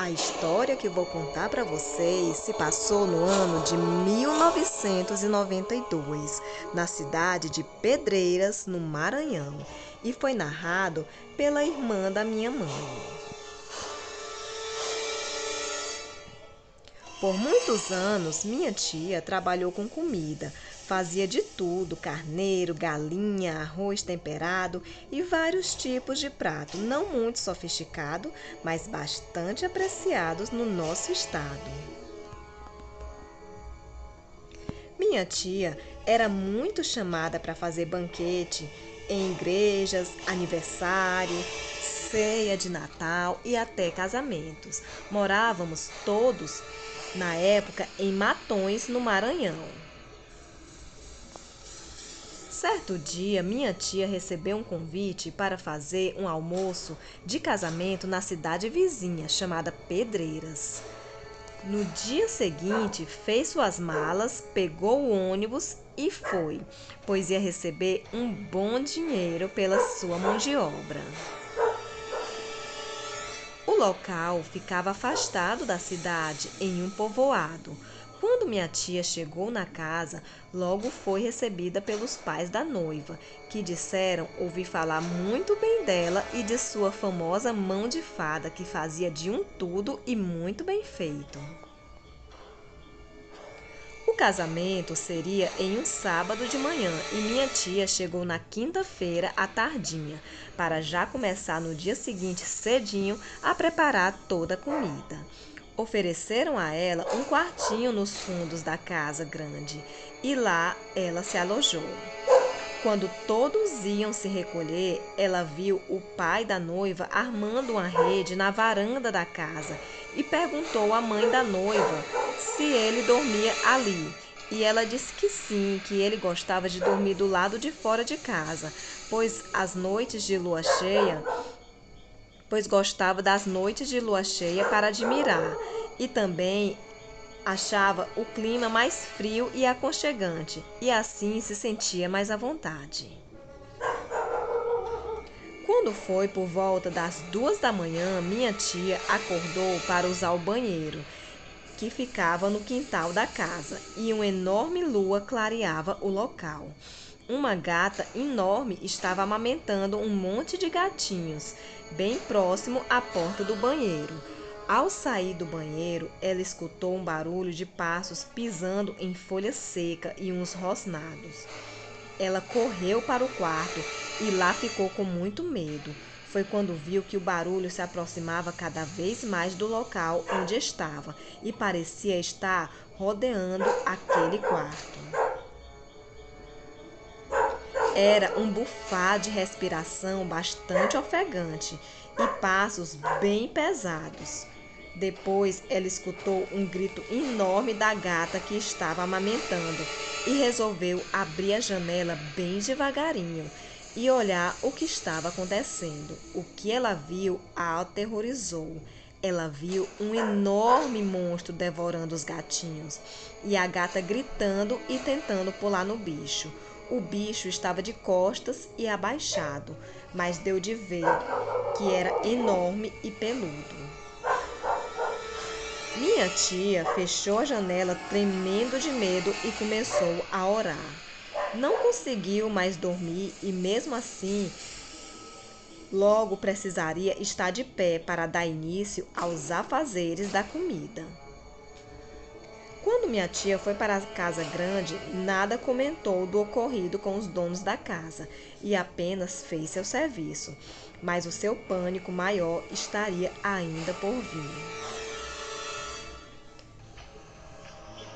A história que vou contar para vocês se passou no ano de 1992, na cidade de Pedreiras, no Maranhão, e foi narrado pela irmã da minha mãe. Por muitos anos, minha tia trabalhou com comida. Fazia de tudo: carneiro, galinha, arroz temperado e vários tipos de prato, não muito sofisticado, mas bastante apreciados no nosso estado. Minha tia era muito chamada para fazer banquete em igrejas, aniversário, ceia de Natal e até casamentos. Morávamos todos, na época, em Matões, no Maranhão. Certo dia, minha tia recebeu um convite para fazer um almoço de casamento na cidade vizinha, chamada Pedreiras. No dia seguinte, fez suas malas, pegou o ônibus e foi, pois ia receber um bom dinheiro pela sua mão de obra. O local ficava afastado da cidade, em um povoado. Quando minha tia chegou na casa, logo foi recebida pelos pais da noiva, que disseram ouvir falar muito bem dela e de sua famosa mão de fada, que fazia de um tudo e muito bem feito. O casamento seria em um sábado de manhã e minha tia chegou na quinta-feira à tardinha, para já começar no dia seguinte cedinho a preparar toda a comida. Ofereceram a ela um quartinho nos fundos da casa grande e lá ela se alojou. Quando todos iam se recolher, ela viu o pai da noiva armando uma rede na varanda da casa e perguntou à mãe da noiva se ele dormia ali. E ela disse que sim, que ele gostava de dormir do lado de fora de casa, pois as noites de lua cheia, pois gostava das noites de lua cheia para admirar. E também achava o clima mais frio e aconchegante, e assim se sentia mais à vontade. Quando foi por volta das 2 da manhã, minha tia acordou para usar o banheiro, que ficava no quintal da casa, e uma enorme lua clareava o local. Uma gata enorme estava amamentando um monte de gatinhos, bem próximo à porta do banheiro. Ao sair do banheiro, ela escutou um barulho de passos pisando em folha seca e uns rosnados. Ela correu para o quarto e lá ficou com muito medo. Foi quando viu que o barulho se aproximava cada vez mais do local onde estava e parecia estar rodeando aquele quarto. Era um bufar de respiração bastante ofegante e passos bem pesados. Depois ela escutou um grito enorme da gata que estava amamentando e resolveu abrir a janela bem devagarinho e olhar o que estava acontecendo. O que ela viu a aterrorizou. Ela viu um enorme monstro devorando os gatinhos e a gata gritando e tentando pular no bicho. O bicho estava de costas e abaixado, mas deu de ver que era enorme e peludo. Minha tia fechou a janela tremendo de medo e começou a orar. Não conseguiu mais dormir e, mesmo assim, logo precisaria estar de pé para dar início aos afazeres da comida. Quando minha tia foi para a casa grande, nada comentou do ocorrido com os donos da casa e apenas fez seu serviço, mas o seu pânico maior estaria ainda por vir.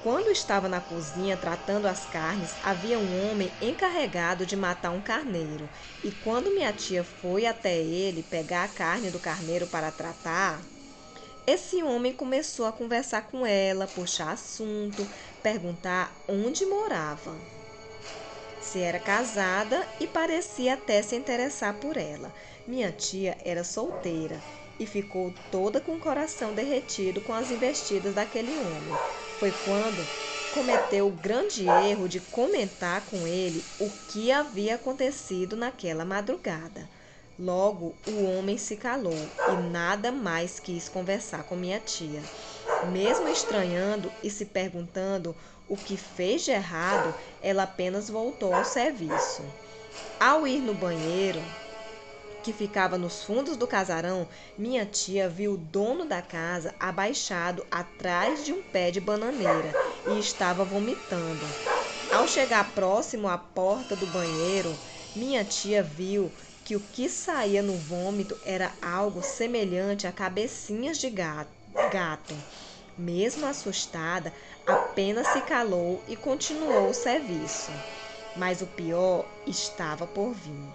Quando estava na cozinha tratando as carnes, havia um homem encarregado de matar um carneiro. E quando minha tia foi até ele pegar a carne do carneiro para tratar, esse homem começou a conversar com ela, puxar assunto, perguntar onde morava, se era casada e parecia até se interessar por ela. Minha tia era solteira e ficou toda com o coração derretido com as investidas daquele homem. Foi quando cometeu o grande erro de comentar com ele o que havia acontecido naquela madrugada. Logo, o homem se calou e nada mais quis conversar com minha tia. Mesmo estranhando e se perguntando o que fez de errado, ela apenas voltou ao serviço. Ao ir no banheiro, que ficava nos fundos do casarão, minha tia viu o dono da casa abaixado atrás de um pé de bananeira e estava vomitando. Ao chegar próximo à porta do banheiro, minha tia viu que o que saía no vômito era algo semelhante a cabecinhas de gato. Mesmo assustada, apenas se calou e continuou o serviço. Mas o pior estava por vir.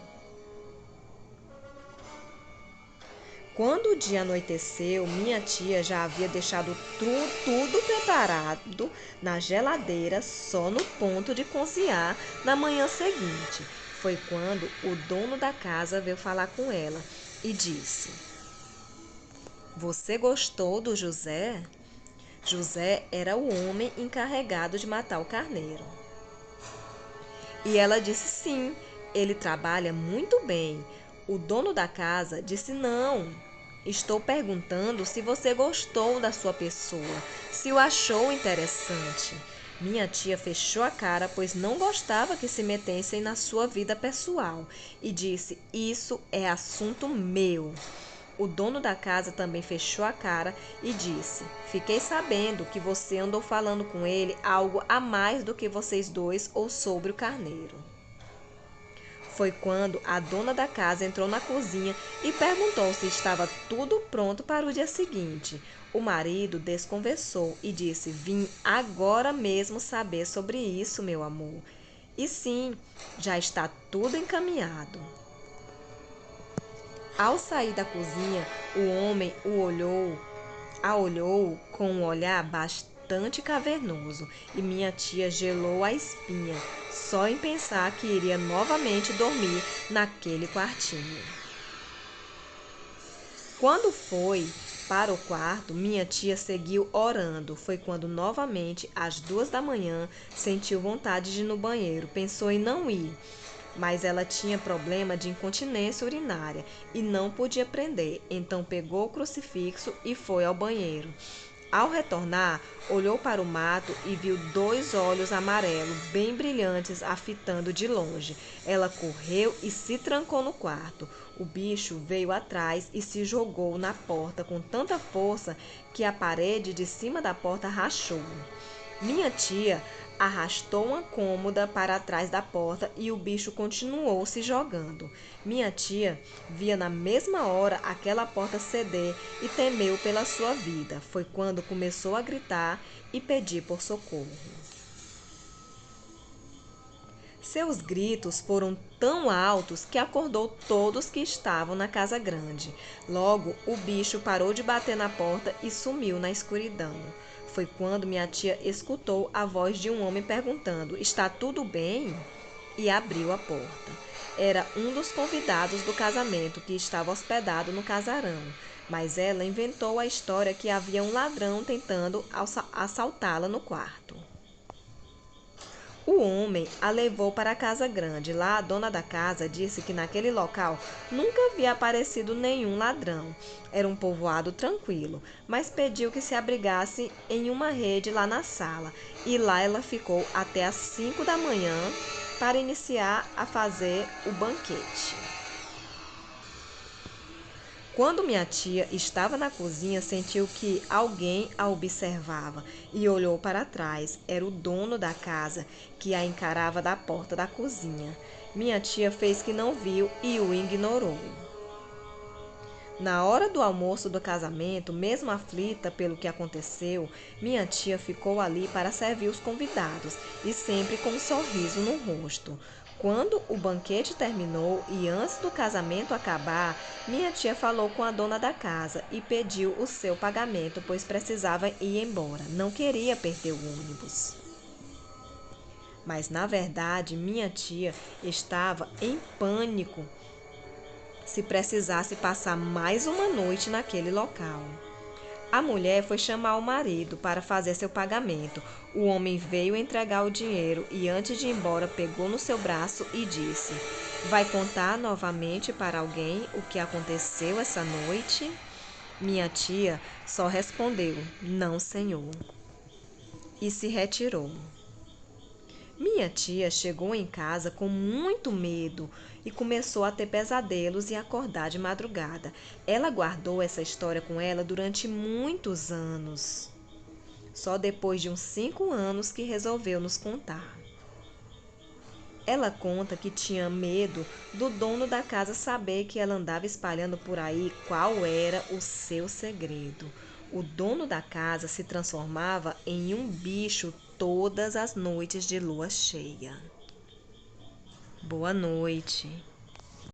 Quando o dia anoiteceu, minha tia já havia deixado tudo preparado na geladeira, só no ponto de cozinhar na manhã seguinte. Foi quando o dono da casa veio falar com ela e disse: Você gostou do José? José era o homem encarregado de matar o carneiro. E ela disse sim, ele trabalha muito bem. O dono da casa disse não. Estou perguntando se você gostou da sua pessoa, se o achou interessante. Minha tia fechou a cara, pois não gostava que se metessem na sua vida pessoal, e disse: Isso é assunto meu. O dono da casa também fechou a cara e disse: Fiquei sabendo que você andou falando com ele algo a mais do que vocês dois ou sobre o carneiro. Foi quando a dona da casa entrou na cozinha e perguntou se estava tudo pronto para o dia seguinte. O marido desconversou e disse: Vim agora mesmo saber sobre isso, meu amor. E sim, já está tudo encaminhado. Ao sair da cozinha, o homem a olhou com um olhar bastante cavernoso e minha tia gelou a espinha só em pensar que iria novamente dormir naquele quartinho. Quando foi para o quarto, minha tia seguiu orando. Foi quando novamente, às 2 da manhã, sentiu vontade de ir no banheiro. Pensou em não ir, mas ela tinha problema de incontinência urinária e não podia prender. Então pegou o crucifixo e foi ao banheiro. Ao retornar, olhou para o mato e viu 2 olhos amarelos, bem brilhantes, a fitando de longe. Ela correu e se trancou no quarto. O bicho veio atrás e se jogou na porta com tanta força que a parede de cima da porta rachou. Minha tia arrastou uma cômoda para trás da porta e o bicho continuou se jogando. Minha tia via na mesma hora aquela porta ceder e temeu pela sua vida. Foi quando começou a gritar e pedir por socorro. Seus gritos foram tão altos que acordou todos que estavam na casa grande. Logo, o bicho parou de bater na porta e sumiu na escuridão. Foi quando minha tia escutou a voz de um homem perguntando: Está tudo bem? E abriu a porta. Era um dos convidados do casamento que estava hospedado no casarão. Mas ela inventou a história que havia um ladrão tentando assaltá-la no quarto. O homem a levou para a casa grande. Lá, a dona da casa disse que naquele local nunca havia aparecido nenhum ladrão. Era um povoado tranquilo, mas pediu que se abrigasse em uma rede lá na sala. E lá ela ficou até às 5 da manhã para iniciar a fazer o banquete. Quando minha tia estava na cozinha, sentiu que alguém a observava e olhou para trás. Era o dono da casa, que a encarava da porta da cozinha. Minha tia fez que não viu e o ignorou. Na hora do almoço do casamento, mesmo aflita pelo que aconteceu, minha tia ficou ali para servir os convidados e sempre com um sorriso no rosto. Quando o banquete terminou e antes do casamento acabar, minha tia falou com a dona da casa e pediu o seu pagamento, pois precisava ir embora, não queria perder o ônibus. Mas na verdade, minha tia estava em pânico se precisasse passar mais uma noite naquele local. A mulher foi chamar o marido para fazer seu pagamento. O homem veio entregar o dinheiro e, antes de ir embora, pegou no seu braço e disse: Vai contar novamente para alguém o que aconteceu essa noite? Minha tia só respondeu: Não, senhor, e se retirou. Minha tia chegou em casa com muito medo e começou a ter pesadelos e acordar de madrugada. Ela guardou essa história com ela durante muitos anos. Só depois de uns 5 anos que resolveu nos contar. Ela conta que tinha medo do dono da casa saber que ela andava espalhando por aí qual era o seu segredo. O dono da casa se transformava em um bicho todas as noites de lua cheia. Boa noite.